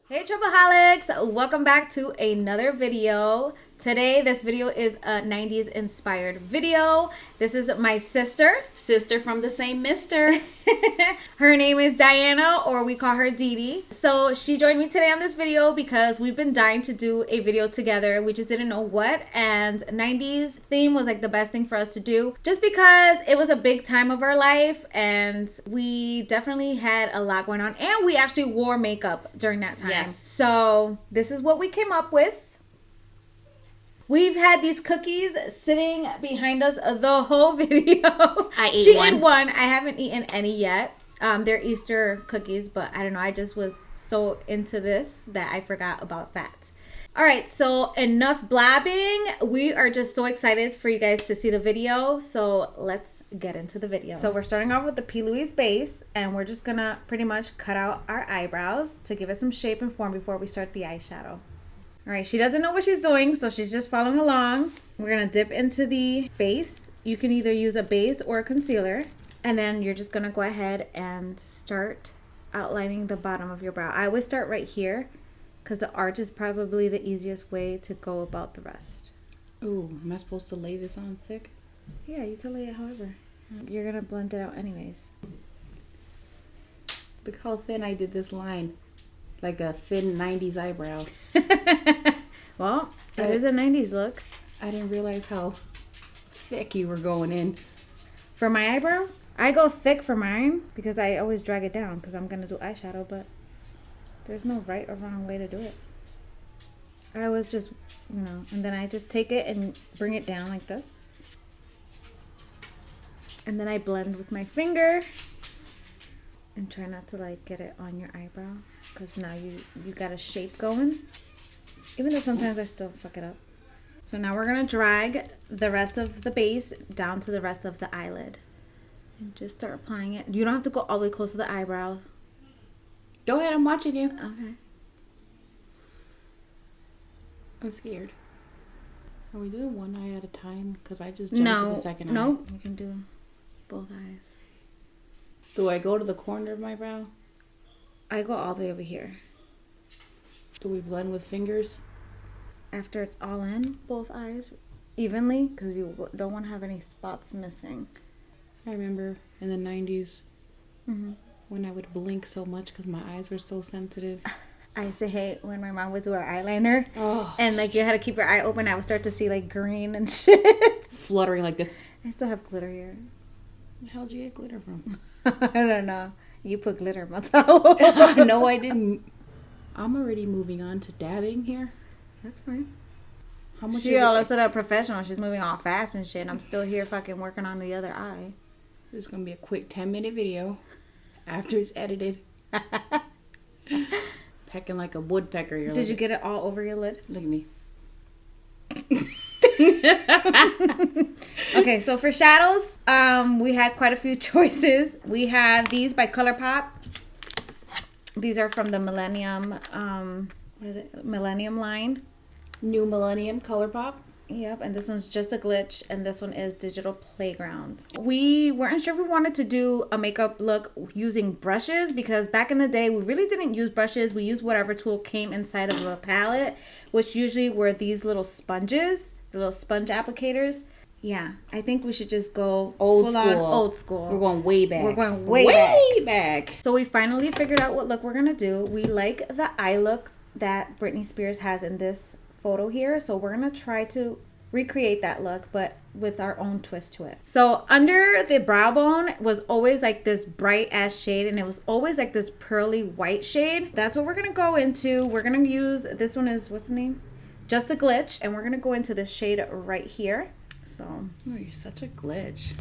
Hey Troubleholics! Welcome back to another video. Today, this video is a 90s inspired video. This is my sister. Sister from the same mister. Her name is Diana, or we call her Dee Dee. So she joined me today on this video because we've been dying to do a video together. We just didn't know what, and 90s theme was like the best thing for us to do just because it was a big time of our life and we definitely had a lot going on, and we actually wore makeup during that time. Yes. So this is what we came up with. We've had these cookies sitting behind us the whole video. I ate She one. ate one. I haven't eaten any yet. They're Easter cookies, but I don't know. I just was so into this that I forgot about that. All right, so enough blabbing. We are just so excited for you guys to see the video. So let's get into the video. So we're starting off with the P. Louise base, and we're just gonna pretty much cut out our eyebrows to give it some shape and form before we start the eyeshadow. All right, she doesn't know what she's doing, so she's just following along. We're gonna dip into the base. You can either use a base or a concealer, and then you're just gonna go ahead and start outlining the bottom of your brow. I always start right here because the arch is probably the easiest way to go about the rest. Ooh, am I supposed to lay this on thick? Yeah, you can lay it however. You're gonna blend it out anyways. Look how thin I did this line. Like a thin 90s eyebrow. Well, it is a 90s look. I didn't realize how thick you were going in. For my eyebrow, I go thick for mine because I always drag it down because I'm gonna do eyeshadow, but there's no right or wrong way to do it. I always just, and then I just take it and bring it down like this. And then I blend with my finger and try not to like get it on your eyebrow because now you got a shape going. Even though sometimes I still fuck it up. So now we're gonna drag the rest of the base down to the rest of the eyelid. And just start applying it. You don't have to go all the way close to the eyebrow. Go ahead, I'm watching you. Okay. I'm scared. Are we doing one eye at a time? Because I just jumped to the second eye. No, you can do both eyes. Do I go to the corner of my brow? I go all the way over here. Do we blend with fingers? After it's all in, both eyes, evenly, because you don't want to have any spots missing. I remember in the 90s when I would blink so much because my eyes were so sensitive. I used to hate when my mom would do her eyeliner. Oh, and like you had to keep your eye open. I would start to see like green and shit. fluttering like this. I still have glitter here. Where the hell did you get glitter from? I don't know. You put glitter in my towel. No, I didn't. I'm already moving on to dabbing here. That's fine. How much? She all of a sudden a professional. She's moving all fast and shit. And I'm still here fucking working on the other eye. This is gonna be a quick 10-minute video after it's edited. Pecking like a woodpecker. Did you get it all over your lid? Look at me. Okay, so for shadows, we had quite a few choices. We have these by ColourPop. These are from the Millennium, Millennium line. New Millennium ColourPop. Yep, and this one's Just a Glitch, and this one is Digital Playground. We weren't sure if we wanted to do a makeup look using brushes because back in the day, we really didn't use brushes. We used whatever tool came inside of a palette, which usually were these little sponges, the little sponge applicators. Yeah, I think we should just go Old full on school. old school. We're going way back. We're going way back. So we finally figured out what look we're going to do. We like the eye look that Britney Spears has in this photo here, so we're gonna try to recreate that look but with our own twist to it. So under the brow bone was always like this bright ass shade, and it was always like this pearly white shade. That's what we're gonna go into. We're gonna use, this one is, what's the name? Just a Glitch, and we're gonna go into this shade right here. So Oh, you're such a glitch.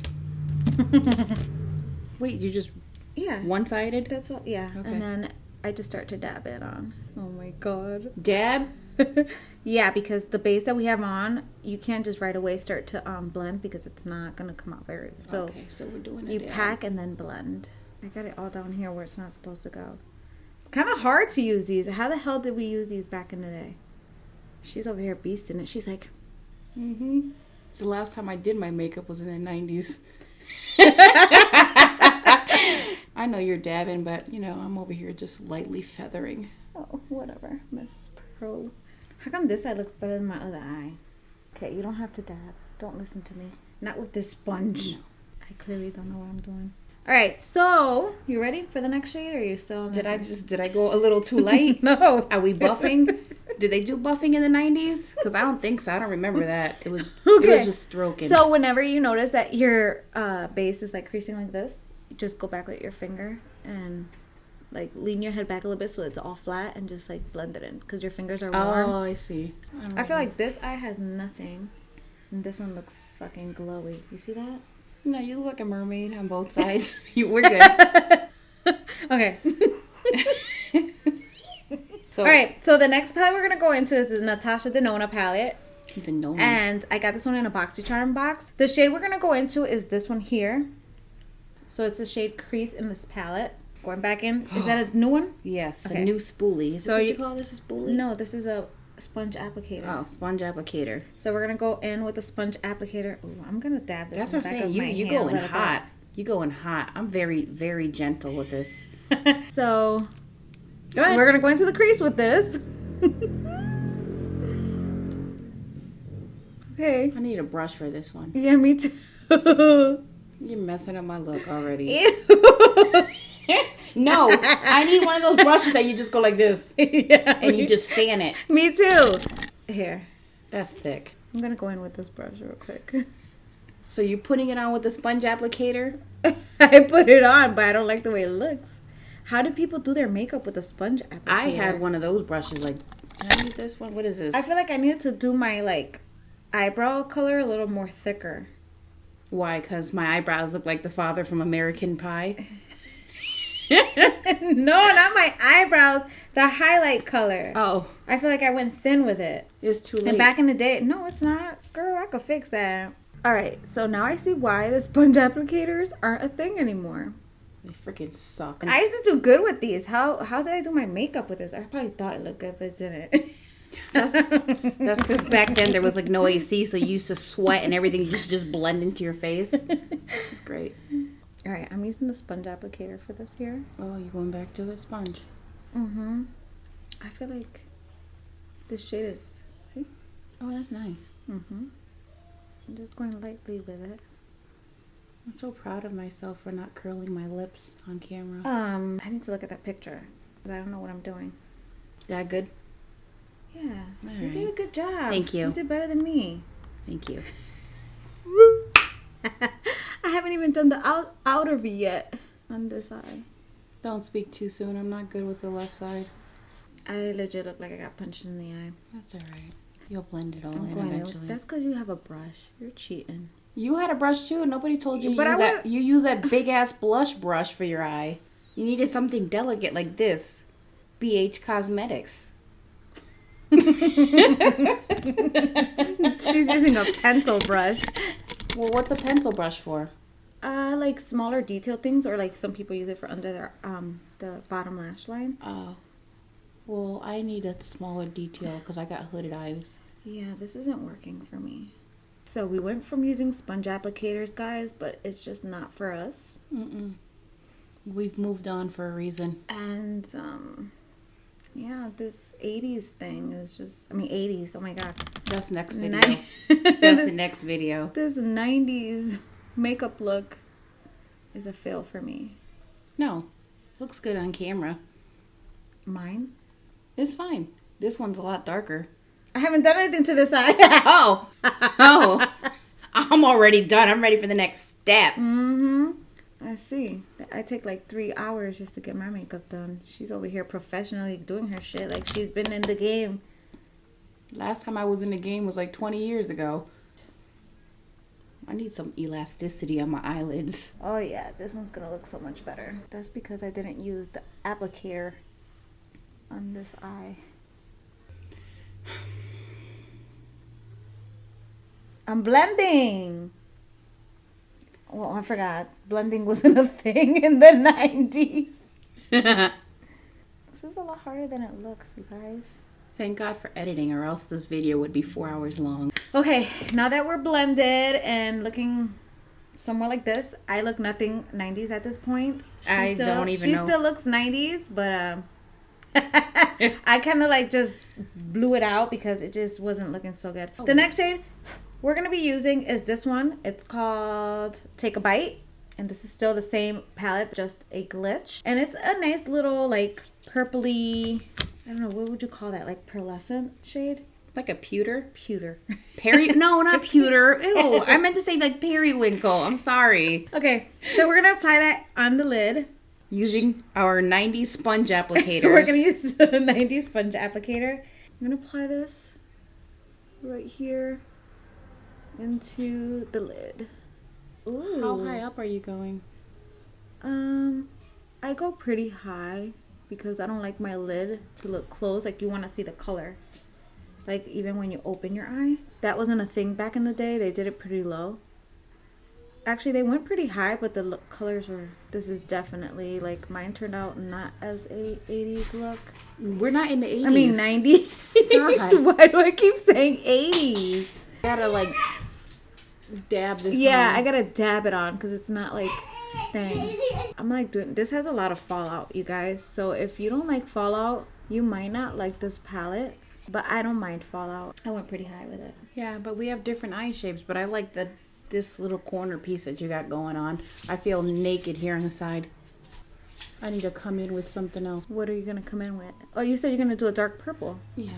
Wait, you just one-sided? that's all. Yeah. Okay. And then I just start to dab it on. Oh my god. Dab? Yeah, because the base that we have on, you can't just right away start to blend because it's not gonna come out very. So okay, so we're doing you dab. pack and then blend. I got it all down here where it's not supposed to go. It's kind of hard to use these. How the hell did we use these back in the day? She's over here beasting it. She's like, It's the last time I did my makeup was in the 90s. I know you're dabbing, but I'm over here just lightly feathering. Oh, whatever, Miss Pro. How come this eye looks better than my other eye? Okay, you don't have to dab. Don't listen to me. Not with this sponge. No. I clearly don't know what I'm doing. All right, so you ready for the next shade, or are you still? Did I go a little too light? No. Are we buffing? Did they do buffing in the 90s? Because I don't think so. I don't remember that. It was just stroking. So whenever you notice that your base is like creasing like this, you just go back with your finger and like lean your head back a little bit so it's all flat and just like blend it in because your fingers are warm. Oh, I see. I feel like this eye has nothing, and this one looks fucking glowy. You see that? No, you look like a mermaid on both sides. We're good. Okay. All right. So the next palette we're gonna go into is the Natashadenonabeauty palette. And I got this one in a BoxyCharm box. The shade we're gonna go into is this one here. So it's the shade Crease in this palette. Going back in. Is that a new one? Yes, okay. A new spoolie. Is this what you call this? A spoolie? No, this is a sponge applicator. Oh, sponge applicator. So we're gonna go in with a sponge applicator. Ooh, I'm gonna dab this. That's what I'm saying. You going hot. You going hot. I'm very, very gentle with this. So we're gonna go into the crease with this. Okay. I need a brush for this one. Yeah, me too. You're messing up my look already. No, I need one of those brushes that you just go like this. Yeah, and you just fan it. Me too. Here. That's thick. I'm going to go in with this brush real quick. So you're putting it on with the sponge applicator? I put it on, but I don't like the way it looks. How do people do their makeup with a sponge applicator? I had one of those brushes. Like, can I use this one? What is this? I feel like I needed to do my, like, eyebrow color a little more thicker. Why? Because my eyebrows look like the father from American Pie? No, not my eyebrows. The highlight color. Oh. I feel like I went thin with it. It's too late. And back in the day, no, it's not. Girl, I could fix that. All right, so now I see why the sponge applicators aren't a thing anymore. They freaking suck. I used to do good with these. How did I do my makeup with this? I probably thought it looked good, but it didn't. That's because back then there was like no AC, so you used to sweat and everything used to just blend into your face. It's great. All right, I'm using the sponge applicator for this here. Oh, you going back to it, sponge? Mm-hmm. I feel like this shade is... See? Oh, that's nice. Mm-hmm. I'm just going lightly with it. I'm so proud of myself for not curling my lips on camera. I need to look at that picture because I don't know what I'm doing. That good? Yeah. All You did a good job. Thank you. You did better than me. Thank you. I haven't even done the outer V yet on this eye. Don't speak too soon. I'm not good with the left side. I legit look like I got punched in the eye. That's all right. You'll blend it all in eventually. That's because you have a brush. You're cheating. You had a brush too. Nobody told you to use that. You use that big ass blush brush for your eye. You needed something delicate like this. BH Cosmetics. She's using a pencil brush. Well, what's a pencil brush for? Like smaller detail things, or like some people use it for under their the bottom lash line. Oh. Well, I need a smaller detail because I got hooded eyes. Yeah, this isn't working for me. So we went from using sponge applicators, guys, but it's just not for us. We've moved on for a reason. And yeah, this 80's thing is just, 80's, oh my god. That's next video. That's the next video. This 90's makeup look is a fail for me. No, looks good on camera. Mine? It's fine. This one's a lot darker. I haven't done anything to this eye. Oh, I'm already done. I'm ready for the next step. I see. I take like 3 hours just to get my makeup done. She's over here professionally doing her shit like she's been in the game. Last time I was in the game was like 20 years ago. I need some elasticity on my eyelids. Oh yeah, this one's gonna look so much better. That's because I didn't use the applicator on this eye. I'm blending. Well, I forgot. Blending wasn't a thing in the 90's. This is a lot harder than it looks, you guys. Thank God for editing, or else this video would be 4 hours long. Okay, now that we're blended and looking somewhere like this, I look nothing 90's at this point. She still looks 90's, but I kind of like just blew it out because it just wasn't looking so good. Oh. The next shade we're going to be using is this one. It's called Take a Bite. And this is still the same palette, just a glitch. And it's a nice little like purpley, I don't know, what would you call that? Like pearlescent shade? Like a pewter? Pewter. No, not pewter. Ew, I meant to say like periwinkle. I'm sorry. Okay, so we're going to apply that on the lid. Using our 90s sponge applicators. We're going to use the 90s sponge applicator. I'm going to apply this right here into the lid. Ooh. How high up are you going? I go pretty high because I don't like my lid to look closed. Like, you want to see the color. Like, even when you open your eye. That wasn't a thing back in the day. They did it pretty low. Actually, they went pretty high, but the colors were... This is definitely, like, mine turned out not as a 80s look. We're not in the 80s. I mean, 90s. Why do I keep saying 80s? Gotta, like, dab this on. Yeah, I gotta dab it on because it's not, like, staying. I'm, like, doing... This has a lot of fallout, you guys. So, if you don't like fallout, you might not like this palette. But I don't mind fallout. I went pretty high with it. Yeah, but we have different eye shapes. But I like this little corner piece that you got going on. I feel naked here on the side. I need to come in with something else. What are you going to come in with? Oh, you said you're going to do a dark purple. Yeah.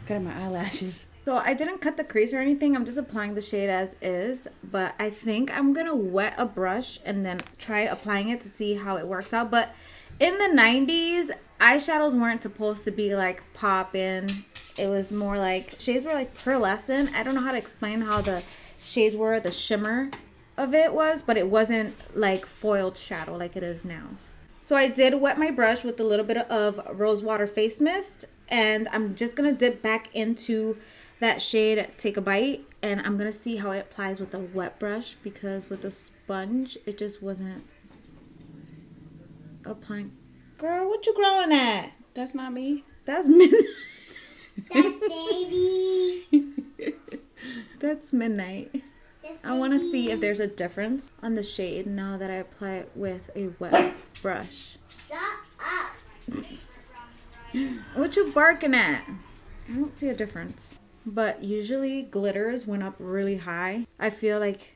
Got my eyelashes. So I didn't cut the crease or anything. I'm just applying the shade as is. But I think I'm going to wet a brush and then try applying it to see how it works out. But in the 90s, eyeshadows weren't supposed to be like pop-in. It was more like, shades were like pearlescent. I don't know how to explain how the shades were, the shimmer of it was, but it wasn't like foiled shadow like it is now. So I did wet my brush with a little bit of rose water face mist, and I'm just gonna dip back into that shade Take a Bite, and I'm gonna see how it applies with a wet brush, because with the sponge it just wasn't applying. Girl, what you growing at? That's not me. That's midnight. That's baby. That's midnight. I want to see if there's a difference on the shade now that I apply it with a wet brush. Shut up. What you barking at? I don't see a difference. But usually glitters went up really high. I feel like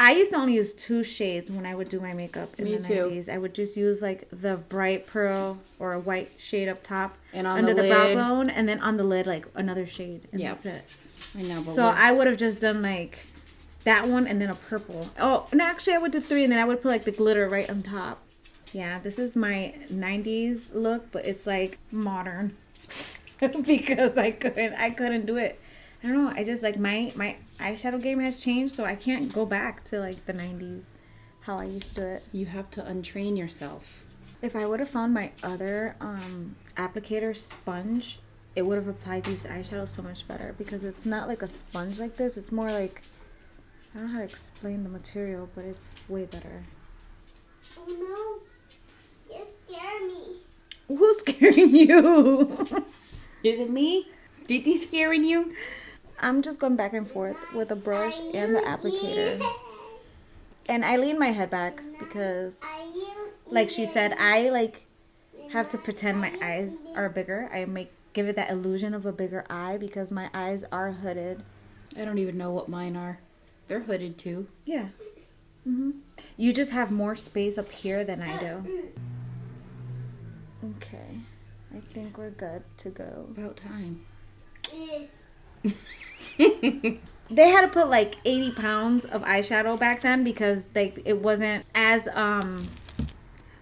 I used to only use 2 shades when I would do my makeup in the 90s. I would just use like the bright pearl or a white shade up top and on under the lid. brow bone, and then on the lid like another shade, and that's it. I know, but so I would have just done like that one and then a purple. Oh, and actually I would do 3 and then I would put like the glitter right on top. Yeah, this is my 90s look, but it's like modern because I couldn't do it. I don't know. I just like my eyeshadow game has changed, so I can't go back to like the 90s, how I used to do it. You have to untrain yourself. If I would have found my other applicator sponge, it would have applied these eyeshadows so much better, because it's not like a sponge like this. It's more like, I don't know how to explain the material, but it's way better. Oh no, you scare me. Who's scaring you? Is it me? Is Didi scaring you? I'm just going back and forth with a brush and the applicator. And I lean my head back because, like she said, I like have to pretend my eyes are bigger. I give it that illusion of a bigger eye because my eyes are hooded. I don't even know what mine are. They're hooded too. Yeah. You just have more space up here than I do. Okay. I think we're good to go. About time. They had to put like 80 pounds of eyeshadow back then because like it wasn't as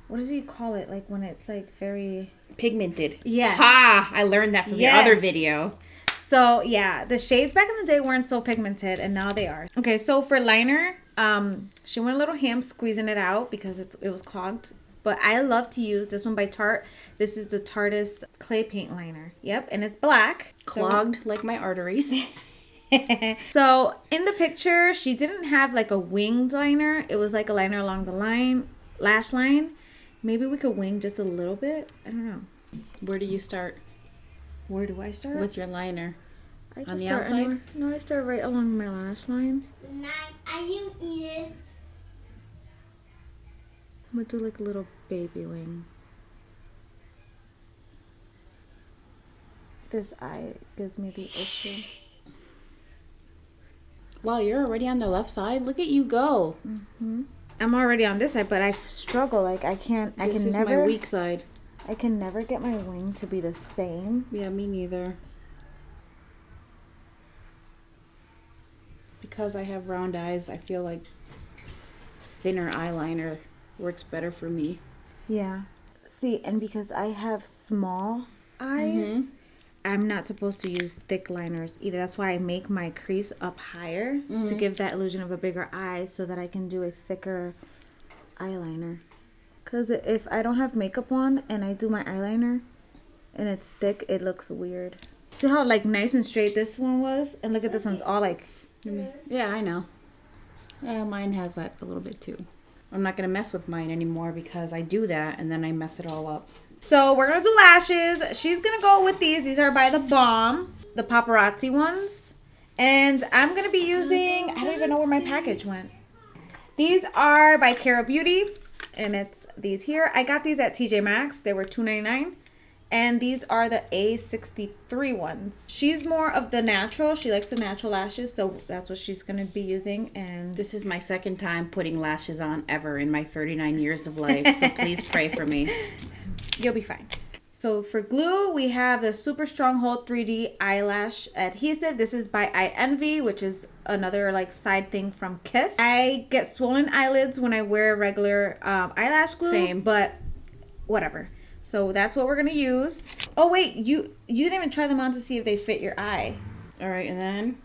what does you call it, like when it's like very pigmented. Yes. Ha! I learned that from the other video. So yeah, the shades back in the day weren't so pigmented, and now they are. Okay, so for liner, she went a little ham squeezing it out because it was clogged. But I love to use this one by Tarte. This is the Tarteist clay paint liner. Yep, and it's black. Clogged like my arteries. So in the picture, she didn't have like a winged liner. It was like a liner along the lash line. Maybe we could wing just a little bit. I don't know. Where do you start? Where do I start? With your liner. I just on the start outside? anywhere. No, I start right along my lash line. Are you eating? I'm gonna do like a little baby wing. This eye gives me the issue. Wow, you're already on the left side? Look at you go. Mm-hmm. I'm already on this side, but I struggle. Like, I can't... This is my weak side. I can never get my wing to be the same. Yeah, me neither. Because I have round eyes, I feel like thinner eyeliner works better for me. Yeah. See, and because I have small eyes, I'm not supposed to use thick liners either. That's why I make my crease up higher to give that illusion of a bigger eye so that I can do a thicker eyeliner. Because if I don't have makeup on and I do my eyeliner and it's thick, it looks weird. See how like nice and straight this one was? And look at this one's all like... Yeah, I know. Mine has that a little bit too. I'm not going to mess with mine anymore because I do that and then I mess it all up. So we're going to do lashes. She's going to go with these. These are by the Balm, the paparazzi ones. And I'm going to be using, I don't even know where my package went. These are by Karabeauty. And it's these here. I got these at TJ Maxx. They were $2.99. And these are the A63 ones. She's more of the natural. She likes the natural lashes, so that's what she's going to be using. And this is my second time putting lashes on ever in my 39 years of life, so please pray for me. You'll be fine. So for glue, we have the Super Stronghold 3D Eyelash Adhesive. This is by iEnvy, which is another like side thing from Kiss. I get swollen eyelids when I wear regular eyelash glue. Same. But whatever. So that's what we're going to use. Oh, wait. You didn't even try them on to see if they fit your eye. All right, and then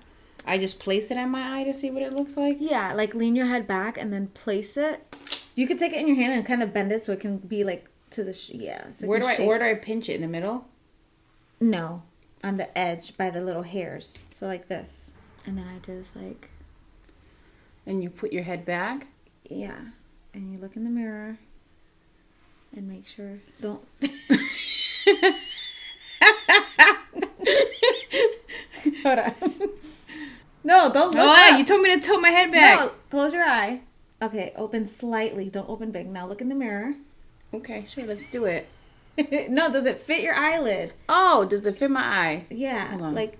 I just place it on my eye to see what it looks like? Yeah, like lean your head back and then place it. You could take it in your hand and kind of bend it so it can be like to the... So where do I pinch it? In the middle? No. On the edge by the little hairs. So like this. And then I just like... And you put your head back? Yeah. And you look in the mirror. And make sure, don't. Hold on. No, don't look up. You told me to tilt my head back. No, close your eye. Okay, open slightly. Don't open big. Now look in the mirror. Okay, sure, let's do it. No, does it fit your eyelid? Oh, does it fit my eye? Yeah. Hold on. Like,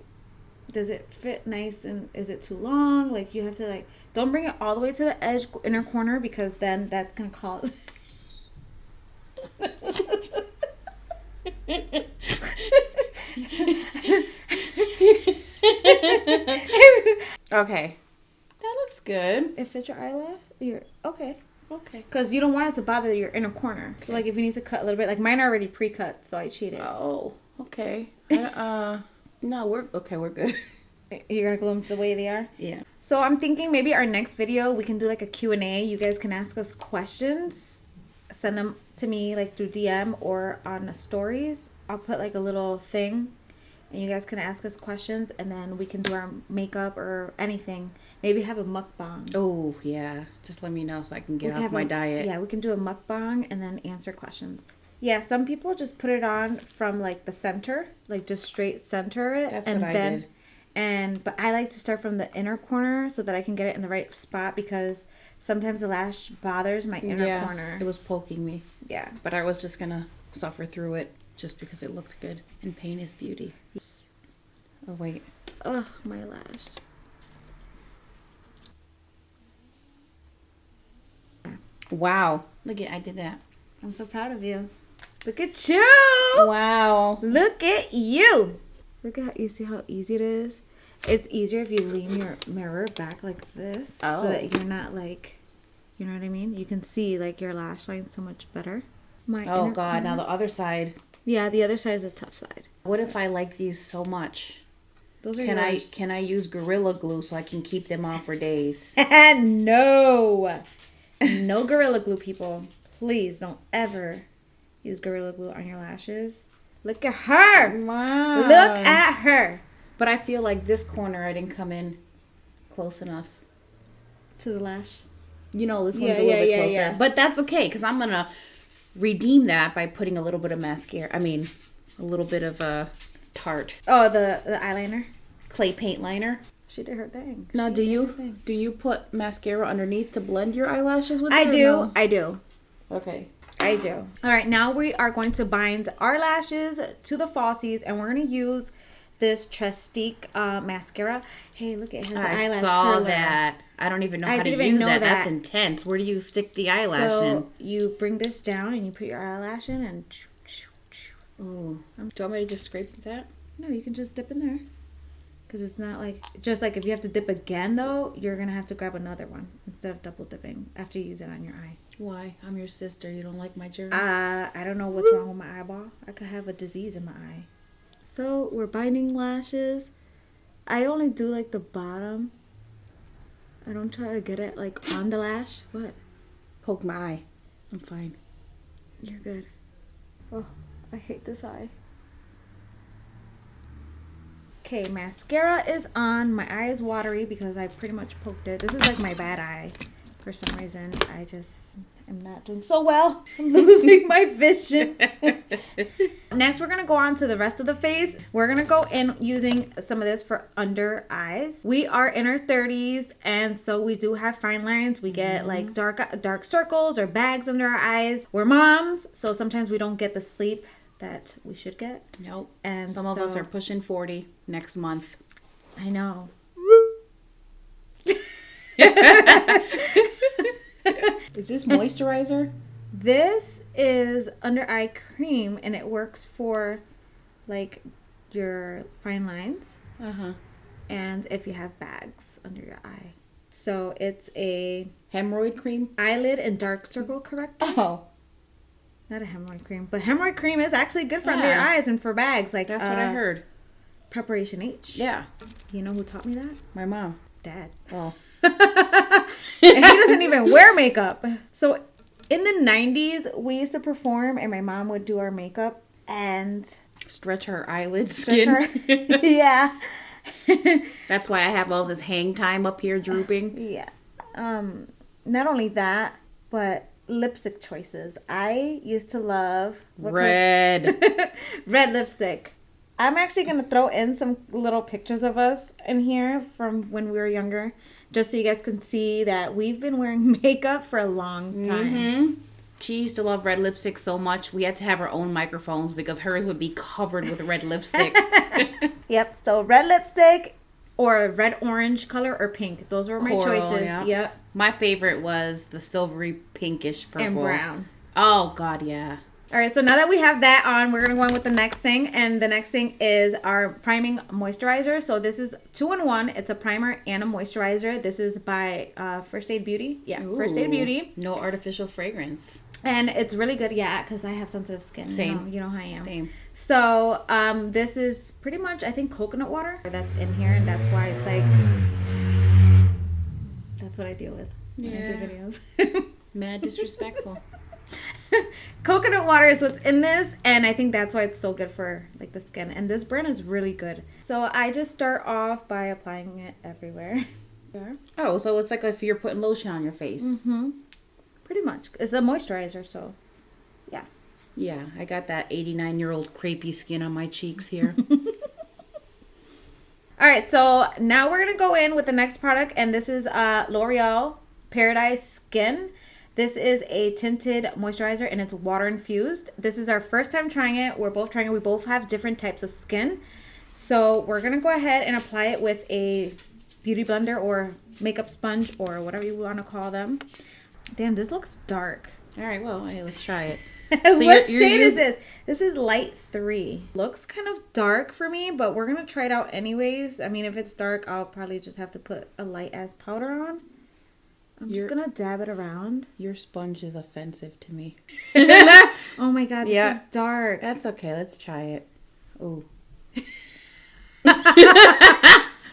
does it fit nice and is it too long? Like, you have to, like, don't bring it all the way to the edge, inner corner, because then that's going to cause... Okay, that looks good. It fits your eyelash. You're okay. Okay, because you don't want it to bother your inner corner. Okay. So like if you need to cut a little bit, like mine are already pre-cut, so I cheated. Oh, okay. No, we're good. You're gonna glue them the way they are. Yeah. So I'm thinking maybe our next video we can do like a Q&A. You guys can ask us questions. Send them to me like through DM or on the stories. I'll put like a little thing and you guys can ask us questions and then we can do our makeup or anything. Maybe have a mukbang. Oh, yeah. Just let me know so I can get off my diet. Yeah, we can do a mukbang and then answer questions. Yeah, some people just put it on from like the center, like just straight center it. That's what I did. But I like to start from the inner corner so that I can get it in the right spot because sometimes the lash bothers my inner corner. It was poking me. Yeah. But I was just going to suffer through it just because it looked good. And pain is beauty. Oh, wait. Oh, my lash. Wow. Look at, I did that. I'm so proud of you. Look at you. Wow. Look at you. Look at how you see how easy it is. It's easier if you lean your mirror back like this. Oh. So that you're not like, you know what I mean? You can see like your lash line so much better. My Oh, inner God. corner. Now the other side. Yeah, the other side is a tough side. What if I like these so much? Those are Can yours. I use Gorilla Glue so I can keep them on for days? No. No Gorilla Glue, people. Please don't ever use Gorilla Glue on your lashes. Look at her. Wow. Look at her. But I feel like this corner I didn't come in close enough. To the lash. You know, this one's a little bit closer. Yeah. But that's okay because I'm going to redeem that by putting a little bit of mascara. I mean, a little bit of a Tarte. Oh, the eyeliner. Clay paint liner. She did her thing. Now, do you put mascara underneath to blend your eyelashes with it? I do. No? I do. Okay. I do. All right, now we are going to bind our lashes to the falsies, and we're going to use this Trestique mascara. Hey, look, it has an eyelash curler. I saw that. I don't even know how to use that. That's intense. Where do you stick the eyelash in? You bring this down and you put your eyelash in and... Ooh. Do you want me to just scrape that? No, you can just dip in there. Because it's not like... Just like if you have to dip again, though, you're going to have to grab another one instead of double dipping after you use it on your eye. Why? I'm your sister. You don't like my germs? I don't know what's wrong with my eyeball. I could have a disease in my eye. So, we're binding lashes. I only do, like, the bottom. I don't try to get it, like, on the lash. What? Poke my eye. I'm fine. You're good. Oh, I hate this eye. Okay, mascara is on. My eye is watery because I pretty much poked it. This is, like, my bad eye. For some reason, I just am not doing so well. I'm losing my vision. Next, we're going to go on to the rest of the face. We're going to go in using some of this for under eyes. We are in our 30s, and so we do have fine lines. We get like dark circles or bags under our eyes. We're moms, so sometimes we don't get the sleep that we should get. Nope. And some of us are pushing 40 next month. I know. Is this moisturizer? This is under eye cream, and it works for like your fine lines. And if you have bags under your eye. So it's a hemorrhoid cream, eyelid and dark circle corrector. Oh, not a hemorrhoid cream, but hemorrhoid cream is actually good for under your eyes and for bags. Like that's what I heard. Preparation H. Yeah. You know who taught me that? My mom. Dad. Oh. And he doesn't even wear makeup. So in the 90s, we used to perform and my mom would do our makeup and stretch her eyelid skin. Yeah. That's why I have all this hang time up here drooping. Yeah. Not only that, but lipstick choices. I used to love red lipstick. I'm actually going to throw in some little pictures of us in here from when we were younger, just so you guys can see that we've been wearing makeup for a long time. She used to love red lipstick so much, we had to have our own microphones because hers would be covered with red lipstick. Yep, so red lipstick or red orange color or pink. Those were my choices. Yeah. Yep. My favorite was the silvery pinkish purple. And brown. Oh, God, yeah. All right, so now that we have that on, we're going to go on with the next thing. And the next thing is our priming moisturizer. So this is 2-in-1. It's a primer and a moisturizer. This is by First Aid Beauty. Yeah, Ooh, First Aid Beauty. No artificial fragrance. And it's really good, yeah, because I have sensitive skin. Same. You know how I am. Same. So this is pretty much, I think, coconut water that's in here. And that's why it's like, that's what I deal with when I do videos. Mad disrespectful. Coconut water is what's in this, and I think that's why it's so good for like the skin. And this brand is really good. So I just start off by applying it everywhere. Oh, so it's like if you're putting lotion on your face. Pretty much. It's a moisturizer, so yeah. Yeah, I got that 89-year-old crepey skin on my cheeks here. All right, so now we're gonna go in with the next product, and this is L'Oreal Paradise Skin. This is a tinted moisturizer, and it's water infused. This is our first time trying it. We're both trying it. We both have different types of skin. So we're going to go ahead and apply it with a beauty blender or makeup sponge or whatever you want to call them. Damn, this looks dark. All right, well, hey, let's try it. So what shade is this? This is light 3. Looks kind of dark for me, but we're going to try it out anyways. I mean, if it's dark, I'll probably just have to put a light ass powder on. I'm just going to dab it around. Your sponge is offensive to me. Oh my God, this is dark. That's okay. Let's try it. Ooh.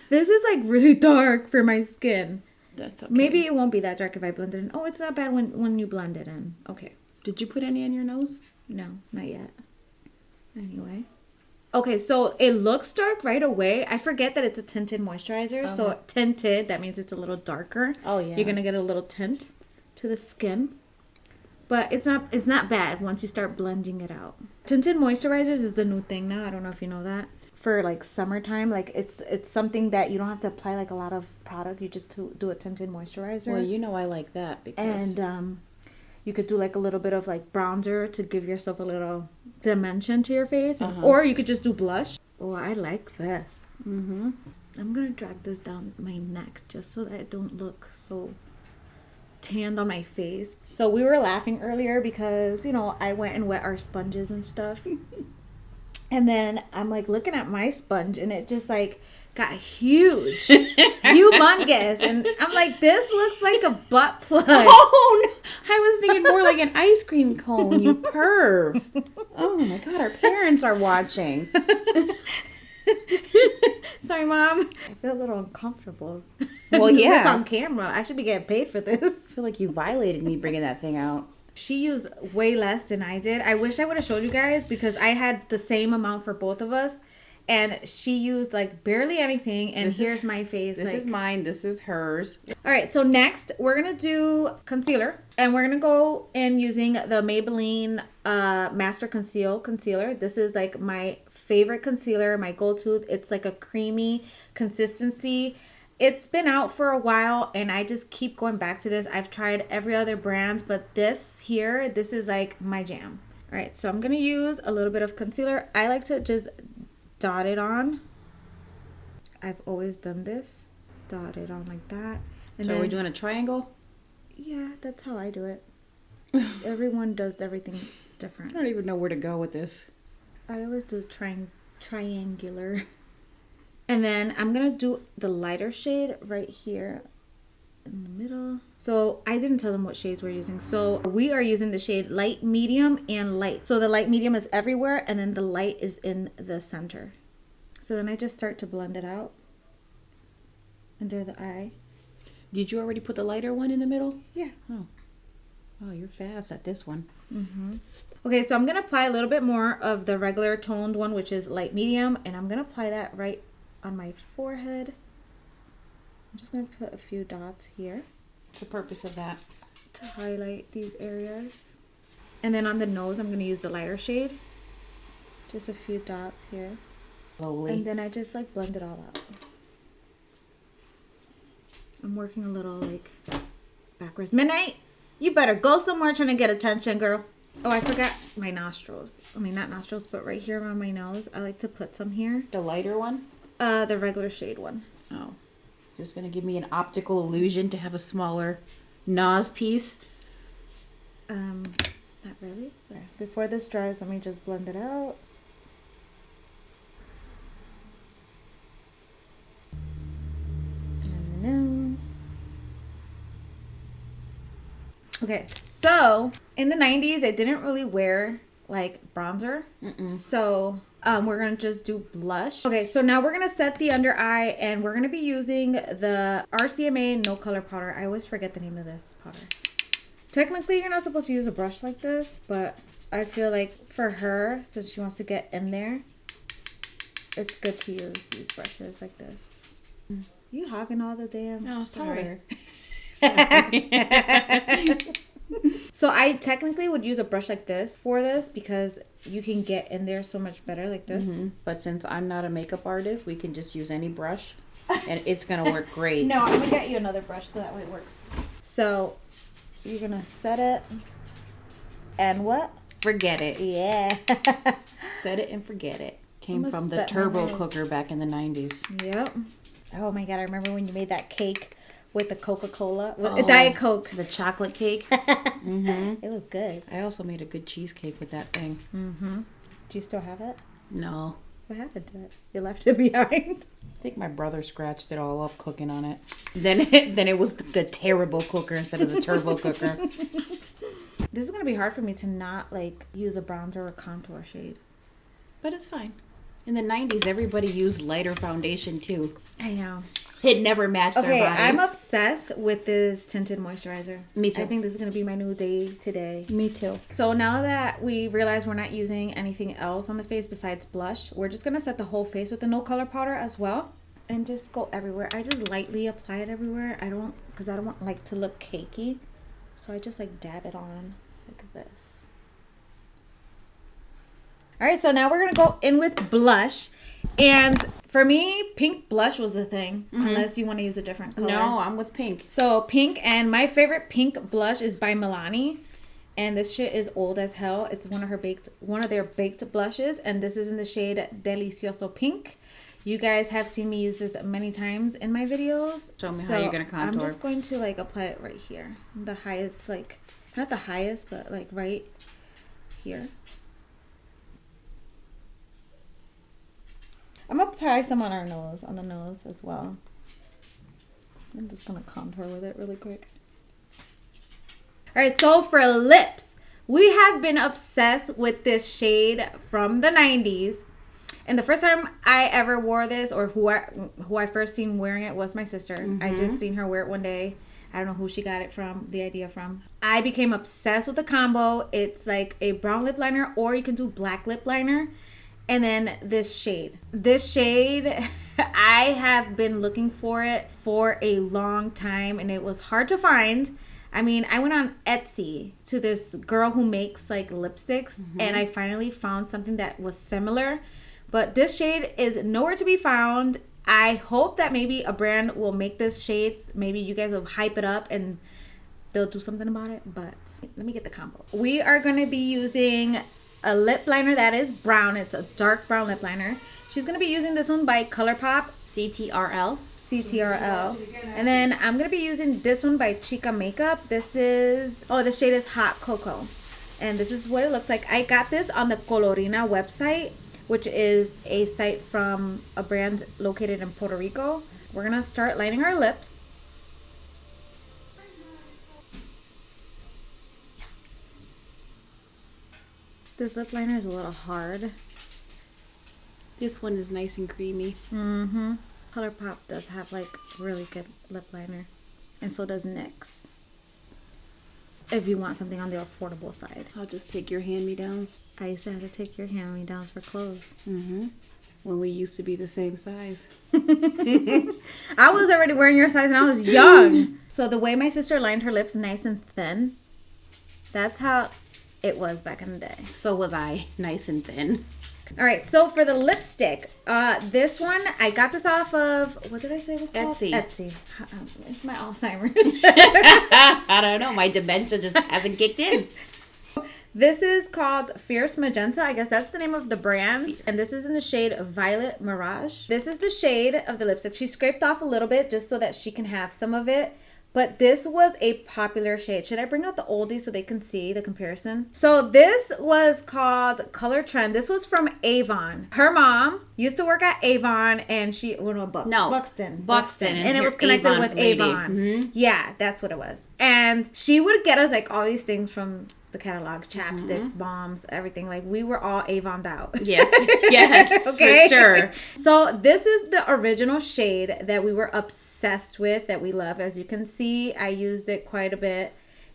This is like really dark for my skin. That's okay. Maybe it won't be that dark if I blend it in. Oh, it's not bad when you blend it in. Okay. Did you put any on your nose? No, not yet. Anyway. Okay, so it looks dark right away. I forget that it's a tinted moisturizer. Okay. So tinted, that means it's a little darker. Oh, yeah. You're going to get a little tint to the skin. But it's not bad once you start blending it out. Tinted moisturizers is the new thing now. I don't know if you know that. For like summertime, like it's something that you don't have to apply like a lot of product. You just do a tinted moisturizer. Well, you know I like that because... And You could do like a little bit of like bronzer to give yourself a little dimension to your face. Or you could just do blush. Oh, I like this. I'm going to drag this down my neck just so that it don't look so tanned on my face. So we were laughing earlier because, you know, I went and wet our sponges and stuff. And then I'm like looking at my sponge and it just like got huge, humongous. And I'm like, this looks like a butt plug. Oh, no. I was thinking more like an ice cream cone, you perv. Oh my God, our parents are watching. Sorry, Mom. I feel a little uncomfortable. Well, doing yeah. this on camera. I should be getting paid for this. I feel like you violated me bringing that thing out. She used way less than I did. I wish I would have showed you guys because I had the same amount for both of us. And she used like barely anything. And here's my face. This is mine. This is hers. All right. So next we're going to do concealer. And we're going to go in using the Maybelline Master Concealer. This is like my favorite concealer, my go-to. It's like a creamy consistency. It's been out for a while and I just keep going back to this. I've tried every other brand, but this is like my jam. All right, so I'm going to use a little bit of concealer. I like to just dot it on. I've always done this. Dot it on like that. And so then, we're doing a triangle? Yeah, that's how I do it. Everyone does everything different. I don't even know where to go with this. I always do triangular. And then I'm going to do the lighter shade right here in the middle. So I didn't tell them what shades we're using. So we are using the shade light, medium, and light. So the light medium is everywhere and then the light is in the center. So then I just start to blend it out under the eye. Did you already put the lighter one in the middle? Yeah. Oh, you're fast at this one. Okay, so I'm going to apply a little bit more of the regular toned one, which is light medium. And I'm going to apply that right on my forehead. I'm just going to put a few dots here. What's the purpose of that? To highlight these areas. And then on the nose, I'm going to use the lighter shade. Just a few dots here. Slowly. And then I just like blend it all out. I'm working a little like backwards. Midnight, you better go somewhere trying to get attention, girl. Oh, I forgot my nostrils. I mean, not nostrils, but right here around my nose. I like to put some here. The lighter one? The regular shade one. Oh. Just going to give me an optical illusion to have a smaller nose piece. Not really. There. Before this dries, let me just blend it out. And the nose. Okay, so in the 90s, I didn't really wear like bronzer. So we're going to just do blush. Okay, so now we're going to set the under eye and we're going to be using the RCMA No Color Powder. I always forget the name of this powder. Technically, you're not supposed to use a brush like this, but I feel like for her, since she wants to get in there, it's good to use these brushes like this. You hogging all the damn powder. So I technically would use a brush like this for this because you can get in there so much better like this. But since I'm not a makeup artist, we can just use any brush and it's going to work great. No, I'm going to get you another brush so that way it works. So you're going to set it and what? Forget it. Yeah. Set it and forget it. Came from the turbo cooker back in the 90s. Yep. Oh my God, I remember when you made that cake with the Coca-Cola, with a Diet Coke. The chocolate cake. It was good. I also made a good cheesecake with that thing. Do you still have it? No. What happened to it? You left it behind? I think my brother scratched it all up cooking on it. Then it was the terrible cooker instead of the turbo cooker. This is going to be hard for me to not like use a bronzer or contour shade. But it's fine. In the 90s, everybody used lighter foundation too. I know. It never matched their body. I'm obsessed with this tinted moisturizer. Me too. I think this is going to be my new day today. Me too. So now that we realize we're not using anything else on the face besides blush, we're just going to set the whole face with the No Color Powder as well. And just go everywhere. I just lightly apply it everywhere. Because I don't want like to look cakey. So I just like dab it on like this. All right, so now we're going to go in with blush. And for me, pink blush was the thing, unless you want to use a different color. No, I'm with pink. So pink, and my favorite pink blush is by Milani. And this shit is old as hell. It's one of their baked blushes, and this is in the shade Delizioso Pink. You guys have seen me use this many times in my videos. Show me how you're gonna contour. I'm just going to like apply it right here. The highest, like, not the highest, but like right here. I'm gonna apply some on the nose as well. I'm just gonna contour with it really quick. All right, so for lips, we have been obsessed with this shade from the 90s. And the first time I ever wore this, or who I first seen wearing it, was my sister. Mm-hmm. I just seen her wear it one day. I don't know who she got it from, the idea from. I became obsessed with the combo. It's like a brown lip liner, or you can do black lip liner. And then this shade. This shade, I have been looking for it for a long time, and it was hard to find. I mean, I went on Etsy to this girl who makes like lipsticks, and I finally found something that was similar. But this shade is nowhere to be found. I hope that maybe a brand will make this shade. Maybe you guys will hype it up and they'll do something about it. But let me get the combo. We are going to be using a lip liner that is brown. It's a dark brown lip liner. She's going to be using this one by ColourPop. CTRL. And then I'm going to be using this one by Chika Makeup. This shade is Hot Cocoa. And this is what it looks like. I got this on the Colorina website, which is a site from a brand located in Puerto Rico. We're going to start lining our lips. This lip liner is a little hard. This one is nice and creamy. Mm-hmm. ColourPop does have like really good lip liner. And so does NYX. If you want something on the affordable side. I'll just take your hand-me-downs. I used to have to take your hand-me-downs for clothes. Mm-hmm. When we used to be the same size. I was already wearing your size and I was young. So the way my sister lined her lips nice and thin, that's how it was back in the day. So was I, nice and thin. All right, so for the lipstick, this one, I got this off of, what did I say it was called? Etsy. It's my Alzheimer's. I don't know, my dementia just hasn't kicked in. This is called Fierce Magenta. I guess that's the name of the brand. And this is in the shade Violet Mirage. This is the shade of the lipstick. She scraped off a little bit just so that she can have some of it. But this was a popular shade. Should I bring out the oldie so they can see the comparison? So this was called Color Trend. This was from Avon. Her mom used to work at Avon, and Buxton. And it was connected Avon with Avon. Mm-hmm. Yeah, that's what it was. And she would get us like all these things from the catalog, chapsticks, balms, everything. Like, we were all Avon'd out. Yes, okay? For sure. So this is the original shade that we were obsessed with, that we love. As you can see, I used it quite a bit.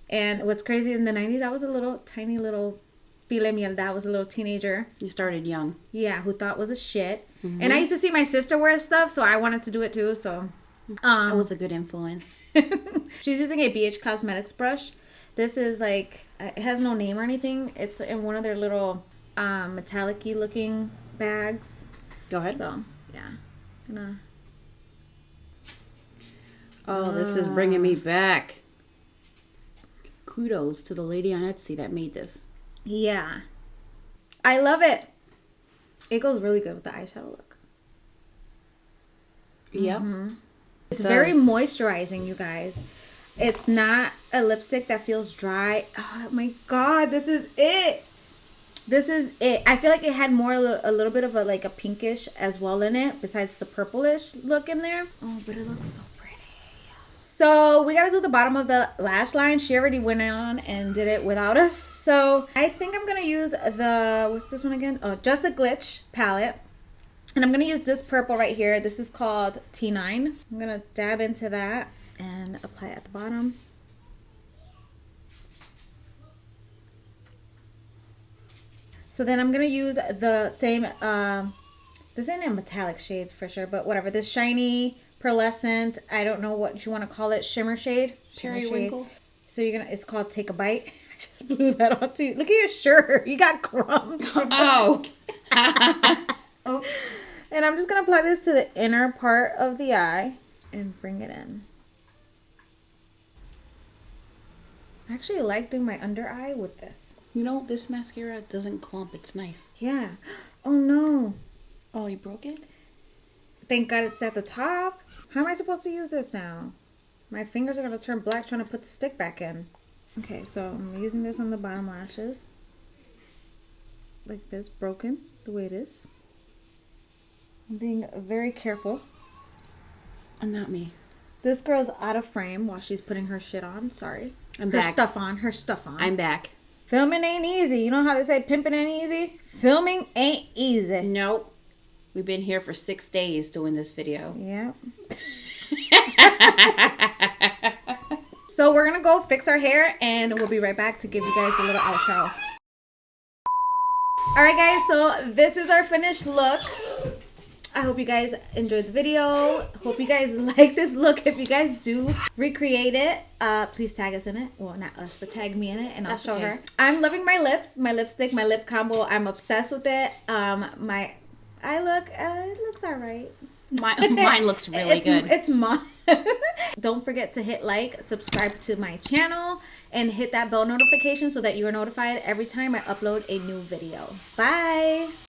And what's crazy, in the 90s, I was a tiny little pile mierda. I was a little teenager. You started young. Yeah, who thought was a shit. Mm-hmm. And I used to see my sister wear stuff, so I wanted to do it too. So that was a good influence. She's using a BH Cosmetics brush. This is like, it has no name or anything. It's in one of their little metallic-y looking bags. Go ahead. So, yeah. Oh, this is bringing me back. Kudos to the lady on Etsy that made this. Yeah. I love it. It goes really good with the eyeshadow look. Yep. Mm-hmm. It's very moisturizing, you guys. It's not a lipstick that feels dry. Oh my god, this is it. This is it. I feel like it had more, a little bit of a pinkish as well in it, besides the purplish look in there. Oh, but it looks so pretty. So we gotta do the bottom of the lash line. She already went on and did it without us. So I think I'm gonna use what's this one again? Oh, Just a Glitch palette. And I'm gonna use this purple right here. This is called T9. I'm gonna dab into that and apply it at the bottom. So then I'm gonna use the same, this ain't a metallic shade for sure, but whatever. This shiny, pearlescent, I don't know what you want to call it, shimmer shade. Periwinkle. So it's called Take a Bite. I just blew that on too. Look at your shirt. You got crumbs. Oh. Oops. And I'm just gonna apply this to the inner part of the eye and bring it in. I actually like doing my under eye with this. You know, this mascara doesn't clump. It's nice. Yeah. Oh no. Oh, you broke it? Thank God it's at the top. How am I supposed to use this now? My fingers are going to turn black trying to put the stick back in. Okay, so I'm using this on the bottom lashes. Like this, broken, the way it is. I'm being very careful. Not me. This girl's out of frame while she's putting her shit on. Sorry. I'm her back. Her stuff on. I'm back. Filming ain't easy. You know how they say pimping ain't easy? Filming ain't easy. Nope. We've been here for 6 days doing this video. Yeah. So we're going to go fix our hair and we'll be right back to give you guys a little outro. Alright guys, so this is our finished look. I hope you guys enjoyed the video. Hope you guys like this look. If you guys do recreate it, please tag us in it. Well, not us, but tag me in it and I'll show her. I'm loving my lips, my lipstick, my lip combo. I'm obsessed with it. My eye look, it looks alright. Mine looks really good. It's mine. Don't forget to hit like, subscribe to my channel, and hit that bell notification so that you are notified every time I upload a new video. Bye!